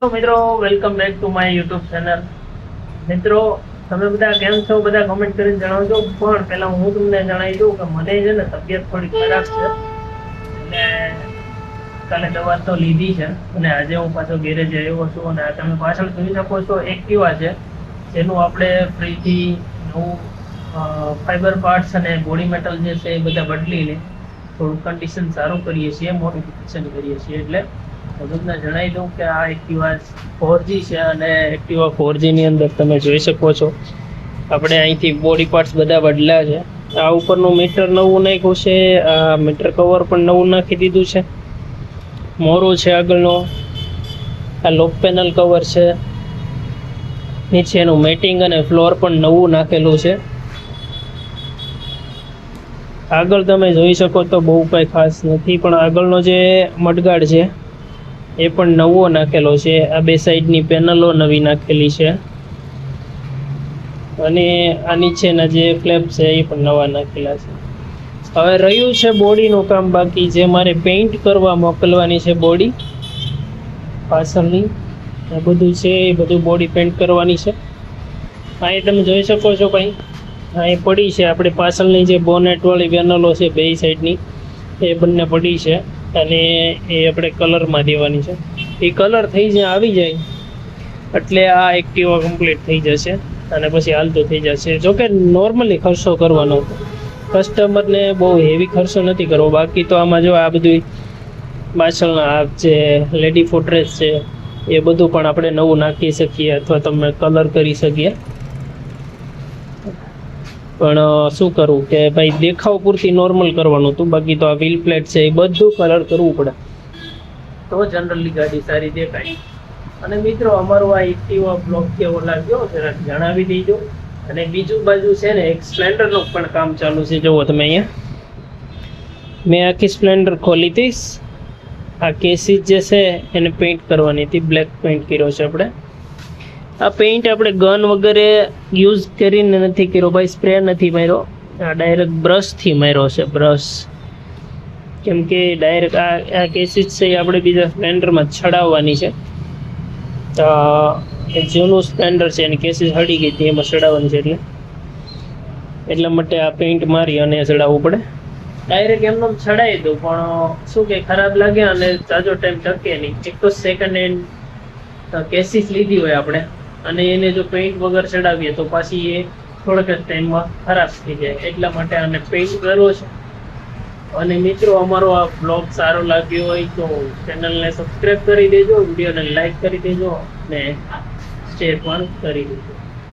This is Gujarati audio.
તો મિત્રો welcome back to my YouTube channel. મિત્રો તમે બધા કેમ છો? બધા કમેન્ટ કરીને જણાવજો. પણ પહેલા હું તમને જણાવી દઉં કે મને છે ને તબિયત થોડી ખરાબ છે, એટલે કાલે દવા તો લીધી છે અને આજે હું પાછો ગેરેજ આવ્યો છું. અને તમે પાછળ જોઈ શકો છો એક્ટિવા છે, જેનું આપણે ફ્રીથી નવું ફાઈબર પાર્ટ્સ અને બોડી મેટલ જે છે એ બધા બદલીને થોડું કન્ડિશન સારું કરીએ છીએ, મોડિફિકેશન કરીએ છીએ. એટલે હું તમને જણાવી દઉં કે આ એક્ટિવા 4G છે અને એક્ટિવા 4G ની અંદર તમે જોઈ શકો છો આપણે અહીંથી બોડી પાર્ટ્સ બધા બદલ્યા છે. આ ઉપરનું મીટર નવું નાખ્યું છે, આ મીટર કવર પણ નવું નાખી દીધું છે, મોરો છે આગળનો, આ લોક પેનલ કવર છે, નીચેનું મેટિંગ અને ફ્લોર પણ નવું નાખેલું છે. આગળ તમે જોઈ શકો તો બહુ કંઈ ખાસ નથી, પણ આગળનો જે મડગાડ છે એ પણ નવો નાખેલો છે. આ બે સાઈડની પેનલો નવી નાખેલી છે અને આ નીચેના જે ફ્લેપ છે એ પણ નવા નાખેલા છે. હવે રહ્યું છે બોડીનું કામ બાકી, જે મારે પેઇન્ટ કરવા મોકલવાની છે બોડી પાછળની. આ બધું છે એ બધું બોડી પેઇન્ટ કરવાની છે. અહીં તમે જોઈ શકો છો કંઈ અહીં પડી છે આપણે પાછળની જે બોનેટવાળી પેનલો છે બે સાઈડની, એ બંને પડી છે અને એ આપણે કલરમાં દેવાની છે. એ કલર થઈ જાય આવી જાય એટલે આ એક્ટિવા કમ્પ્લીટ થઈ જશે અને પછી હાલતું થઈ જશે. જોકે નોર્મલી ખર્ચો કરવાનો, કસ્ટમરને બહુ હેવી ખર્ચો નથી કરવો. બાકી તો આમાં જો આ બધું પાછળના આ જે લેડી ફૂટરેસ છે એ બધું પણ આપણે નવું નાખી શકીએ અથવા તમે કલર કરી શકીએ. પણ શું કરવું કે ભાઈ દેખાવ પૂરતી નોર્મલ કરવાનું હતું, બાકી તો આ વ્હીલ પ્લેટ છે એ બધું કલર કરવું પડે તો જનરલી ગાડી સારી દેખાય. અને મિત્રો અમારો આ એક્ટિવા બ્લોગ કેવો લાગ્યો જરાક જણાવી દેજો. અને બીજું બાજુ છે ને એક સ્પ્લેન્ડરનું પણ કામ ચાલુ છે. જુઓ તમે અહીંયા મેં આખી સ્પ્લેન્ડર ખોલી હતી. આ કેસીસ જે છે એને પેઇન્ટ કરવાની હતી, બ્લેક પેઇન્ટ કર્યો છે આપણે. આ પેઇન્ટ આપણે ગન વગેરે યુઝ કરીને નથી કર્યો ભાઈ, સ્પ્રે નથી માર્યો, આ ડાયરેક્ટ બ્રશથી માર્યો છે, બ્રશ. કેમ કે ડાયરેક્ટ આ કેસીસ છે એ આપણે બીજા સ્પ્લેન્ડરમાં ચડાવવાની છે. જૂનું સ્પ્લેન્ડર છે એની કેસીસ હળી ગઈ હતી, એમાં ચડાવવાની છે એટલા માટે આ પેઇન્ટ મારી અને ચડાવવું પડે. ડાયરેક્ટ એમને ચડાવી દઉં પણ શું કે ખરાબ લાગે અને જાજો ટાઈમ ટકે નહીં. એક તો સેકન્ડ હેન્ડ કેસીસ લીધી હોય આપણે અને એને જો પેઇન્ટ વગર ચડાવીએ તો પાછી એ થોડાક જ ટાઈમમાં ખરાબ થઈ જાય. એટલા માટે આને પેઇન્ટ કરવો છે. અને મિત્રો અમારો આ બ્લોગ સારો લાગ્યો હોય તો ચેનલને સબસ્ક્રાઈબ કરી દેજો, વિડીયોને લાઈક કરી દેજો અને શેર પણ કરી દેજો.